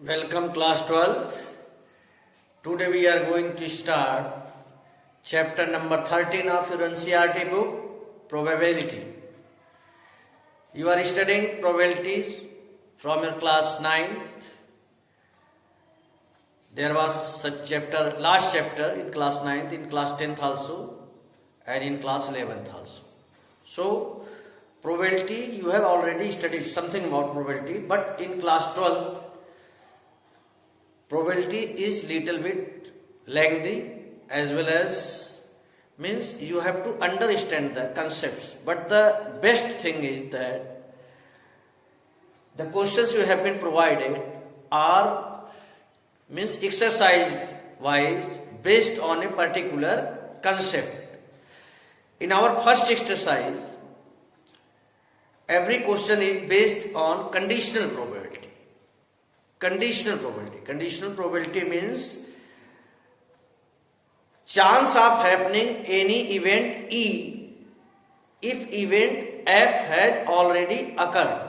Welcome class 12th. Today we are going to start chapter number 13 of your NCERT book, Probability. You are studying probabilities from your class 9th. There was such chapter, last chapter in class 9th, in class 10th also, and in class 11th also. So, probability, you have already studied something about probability, but in class 12th, probability is little bit lengthy as well as means you have to understand the concepts. But the best thing is that the questions you have been provided are means exercise wise based on a particular concept. In our first exercise, every question is based on conditional probability. Conditional probability. Conditional probability means chance of happening any event E if event F has already occurred.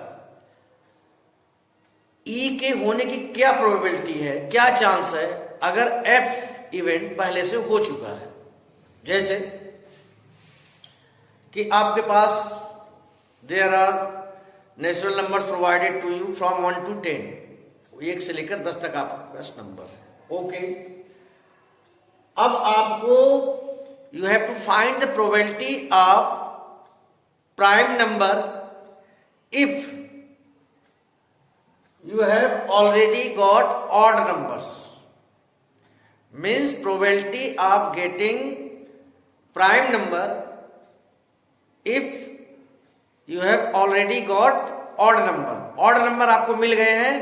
E के होने की क्या probability है, क्या chance है अगर F event पहले से हो चुका है. जैसे कि आपके पास there are natural numbers provided to you from 1 to 10. 1 से लेकर 10 तक आपके पास नंबर है. ओके, अब आपको you have to find the probability of prime number if you have already got odd numbers. Means probability of getting prime number if you have already got odd number. Odd number आपको मिल गए हैं,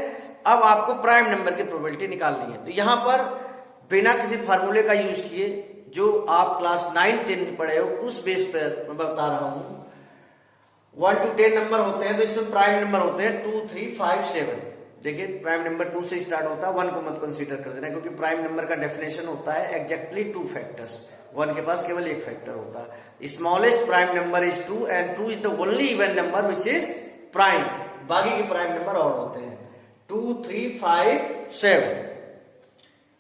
अब आपको prime number की probability निकालनी है. तो यहां पर बिना किसी फार्मूले का यूज किए जो आप क्लास 9-10 में पढ़े हो उस बेस पर मैं बता रहा हूं. 1 to 10 नंबर होते हैं तो इसमें प्राइम नंबर होते हैं 2, 3, 5, 7. देखिए प्राइम नंबर 2 से स्टार्ट होता है, 1 को मत कंसीडर कर देना क्योंकि प्राइम नंबर का डेफिनेशन होता है एग्जैक्टली 2 फैक्टर्स. 1 के पास केवल एक फैक्टर होता है. Smallest prime number is 2 and 2 is the only even number which is prime. बाकी के प्राइम नंबर और होते हैं 2, 3, 5, 7.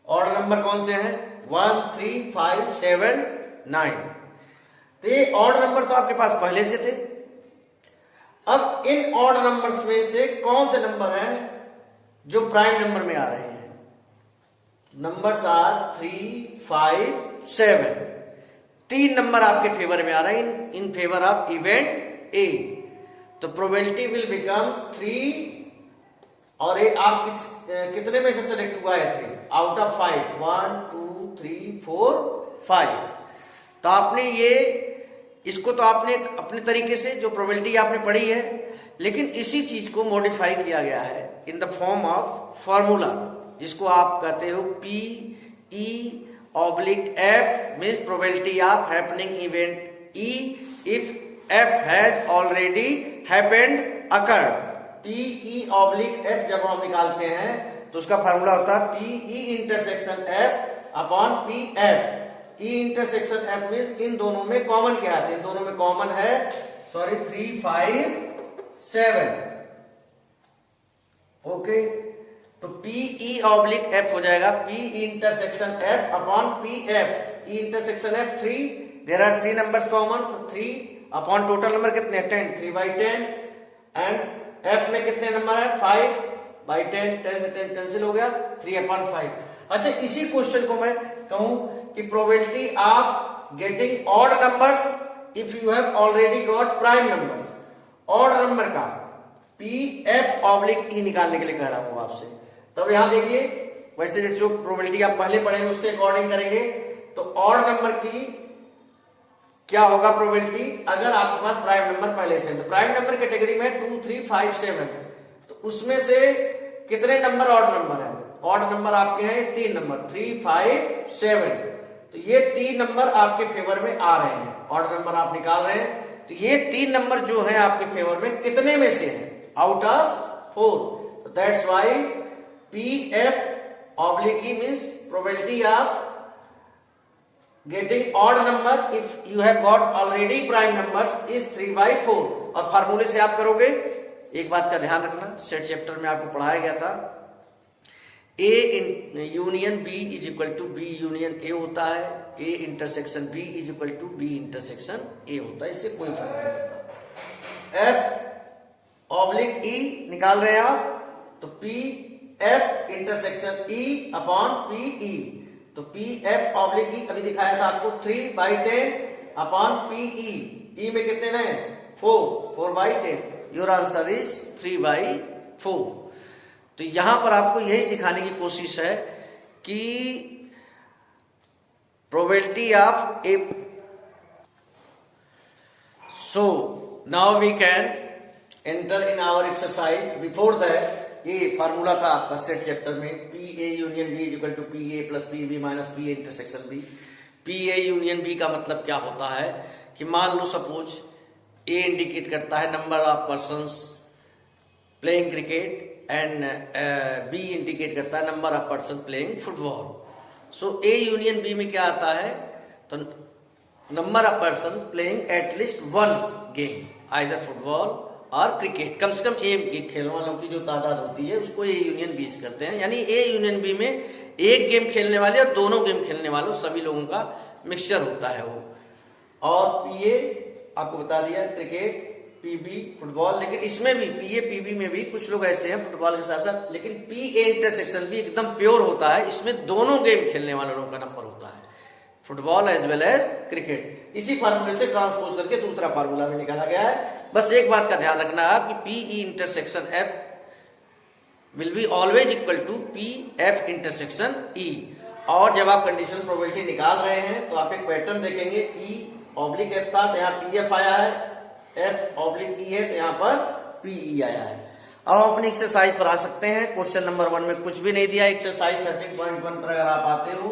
और नंबर कौन से हैं 1, 3, 5, 7, 9. तो ये ऑड नंबर तो आपके पास पहले से थे. अब इन ऑड नंबर्स में से कौन से नंबर हैं जो प्राइम नंबर में आ रहे हैं. Numbers are 3, 5, 7. 3 नंबर आपके फेवर में आ रहे हैं in favour of event A. तो प्रोबेबिलिटी विल बिकम 3 और ये आप कितने में से सेलेक्ट हुआ है 3 आउट ऑफ 5. 1, 2, 3, 4, 5. तो आपने ये इसको तो आपने अपने तरीके से जो प्रोबेबिलिटी आपने पढ़ी है, लेकिन इसी चीज को मॉडिफाई किया गया है in the form of formula जिसको आप कहते हो PE/F means probability of happening event E if F has already happened occurred. PE/F जब हम निकालते हैं तो उसका फॉर्मूला होता है PE intersection F upon PF. E intersection F means in दोनों में कॉमन क्या है, इन दोनों में कॉमन है 3, 5, 7. ओके, तो PE/F हो जाएगा P intersection F upon PF. E intersection F 3. There are 3 numbers common, तो 3 अपॉन टोटल नंबर कितने 10. 3/10 एंड F में कितने नंबर है 5/10. 10 से 10 कैंसिल हो गया 3/5. अच्छा, इसी क्वेश्चन को मैं कहूं कि probability of getting odd numbers if you have already got prime numbers. Odd number का PF/E निकालने के लिए कह रहा हूं आपसे. तब यहां देखिए वैसे जो प्रोबेबिलिटी आप पहले पढ़ेंगे उसके अकॉर्डिंग करेंगे. तो ऑड नंबर की क्या होगा प्रोबेबिलिटी अगर आपके पास प्राइम नंबर पहले से. तो प्राइम नंबर कैटेगरी में 2, 3, 5, 7. तो उसमें से कितने नंबर ऑड नंबर है. ऑड नंबर आपके हैं 3 नंबर 3, 5, 7. तो ये 3 नंबर आपके फेवर में आ रहे हैं. ऑड नंबर आप निकाल रहे हैं तो ये 3 नंबर जो है आपके फेवर में कितने में से है आउट ऑफ 4. तो that's why PF/E means probability of getting odd number if you have got already prime numbers is 3/4. और फार्मूले से आप करोगे एक बात का ध्यान रखना, सेट चैप्टर में आपको पढ़ाया गया था A union B is equal to B union A होता है, A intersection B is equal to B intersection A होता है, इससे कोई फर्क नहीं पड़ता। एफ ऑब्लिक ई निकाल रहे हैं आप, तो पी एफ इंटरसेक्शन ई अपॉन पी ई, तो पी एफ ऑब्लिक ई अभी दिखाया था आपको 3/10 अपॉन पी ई में कितने रहे 4/10, योर आंसर इज 3/4। तो यहां पर आपको यही सिखाने की कोशिश है कि probability of A, so now we can enter in our exercise. Before that ये फार्मूला था आपका सेट चैप्टर में, P A union B is equal to P A plus P B minus P A intersection B. P A union B का मतलब क्या होता है कि मान लो सपोज ए इंडिकेट करता है number of persons playing cricket and B indicate करता है number of person playing football. So A union B में क्या आता है, तो number of person playing at least one game, either football और क्रिकेट, कम से कम एक खेलने वालों की जो तादाद होती है उसको ए यूनियन बी करते हैं। यानी ए यूनियन बी में एक गेम खेलने वाले और दोनों गेम खेलने वालों सभी लोगों का मिक्सचर होता है वो। और पी ए आपको बता दिया क्रिकेट, पीबी फुटबॉल, लेकिन इसमें भी पीए पीबी में भी कुछ लोग ऐसे हैं फुटबॉल के साथ साथ, लेकिन पी ए इंटरसेक्शन भी एकदम प्योर होता है, इसमें दोनों गेम खेलने वाले लोगों का नंबर होता है, football as well as cricket. इसी फार्मूले से ट्रांसपोज करके दूसरा फार्मूला भी निकाला गया है। बस एक बात का ध्यान रखना है कि P E intersection F will be always equal to P F intersection E. और जब आप कंडीशनल प्रोबेबिलिटी निकाल रहे हैं तो आप एक पैटर्न देखेंगे, ई ऑब्लिक एफ था तो यहाँ पी एफ आया है, एफ ऑब्लिक ई है तो यहाँ पर पीई आया है। अब हम अपनी एक्सरसाइज पर आ सकते हैं। क्वेश्चन नंबर 1 में कुछ भी नहीं दिया, एक्सरसाइज 13.1 पर अगर आप आते हो,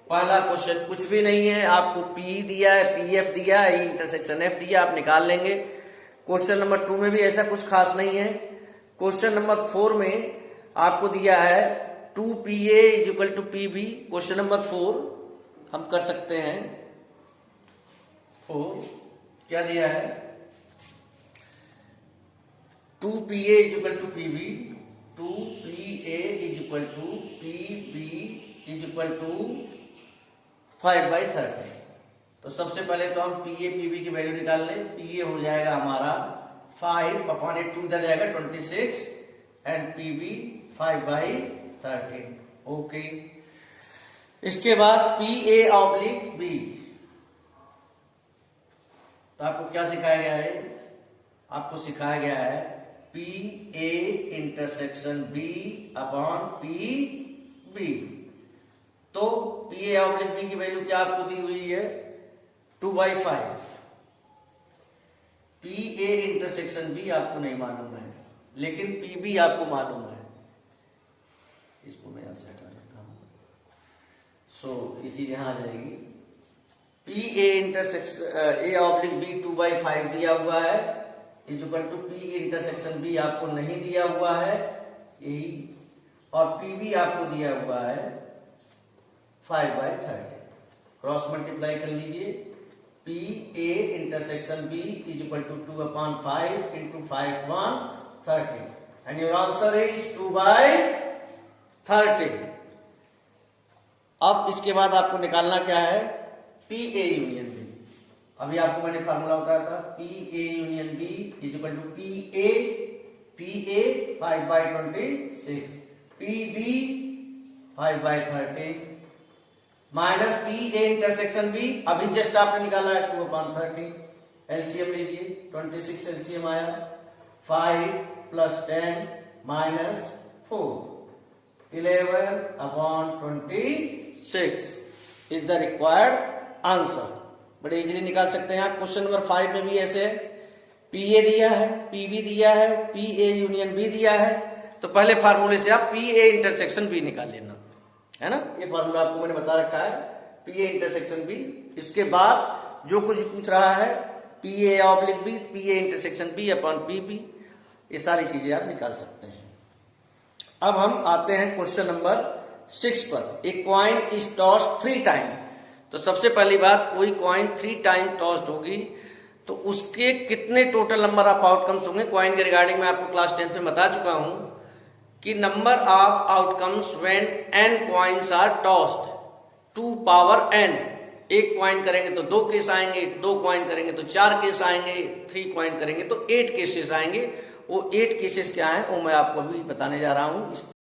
पहला क्वेश्चन कुछ भी नहीं है, आपको पी दिया है, पी एफ दिया है, इंटरसेक्शन एफ दिया, आप निकाल लेंगे। क्वेश्चन नंबर 2 में भी ऐसा कुछ खास नहीं है। क्वेश्चन नंबर 4 में आपको दिया है 2PA is equal to PB। Question number 4 हम कर सकते हैं, क्या दिया है 2PA is equal to PB, 2PA is equal to PB is equal to 5/30। तो सबसे पहले तो हम PA PB की वैल्यू निकाल लें। PA हो जाएगा हमारा 5/8, इधर जाएगा 26 एंड PB 5/13। ओके, इसके बाद PA ऑब्लिक B, तो आपको क्या सिखाया गया है, आपको सिखाया गया है P A intersection B upon P B. तो पी ए ऑब्लिक बी की वैल्यू क्या आपको दी हुई है 2/5। पी ए इंटरसेक्शन बी आपको नहीं मालूम है, लेकिन पी बी आपको मालूम है। इसको मैं यहां से हटा देता हूं, सो ये चीज यहां आ जाएगी। P A intersection A oblique B 2/5 दिया हुआ है, is equal to P intersection B आपको नहीं दिया हुआ है यही, और पी बी आपको दिया हुआ है 5/30। क्रॉस मल्टीप्लाई कर लीजिए, P A intersection B is equal to 2/5 into 5 1 30 and your answer is 2/30। अब इसके बाद आपको निकालना क्या है पी ए यूनियन बी। अभी आपको मैंने फार्मूला बताया था, P A union B is equal to P A 5/26, P B 5/30 minus P A intersection B, अभी जस्ट आपने निकाला है 2/30। एलसीएम लीजिए, 26 एलसीएम आया, 5 + 10 - 4, 11/26 इज द रिक्वायर्ड आंसर। बड़े इजीली निकाल सकते हैं आप। क्वेश्चन नंबर 5 में भी ऐसे पी ए दिया है, पी बी दिया है, पी ए यूनियन बी दिया है, तो पहले फार्मूले से आप पी ए इंटरसेक्शन बी निकाल लेना, है ना। ये फार्मूला आपको मैंने बता रखा है, पी ए इंटरसेक्शन बी। इसके बाद जो कुछ पूछ रहा है P A oblique B, P A intersection B upon P B, ये सारी चीजें आप निकाल सकते हैं। अब हम आते हैं क्वेश्चन नंबर 6 पर। A coin is tossed 3 time. तो सबसे पहली बात, कोई कॉइन 3 टाइम टॉस्ड होगी तो उसके कितने टोटल नंबर ऑफ आउटकम्स होंगे। कॉइन के रिगार्डिंग में आपको क्लास 10th में बता चुका हूं कि number of outcomes when n coins are tossed to power n। एक कॉइन करेंगे तो 2 केस आएंगे, 2 कॉइन करेंगे तो 4 केस आएंगे, 3 कॉइन करेंगे तो 8 केसेस आएंगे। वो 8 केसेस क्या है वो मैं आपको अभी बताने जा रहा हूं।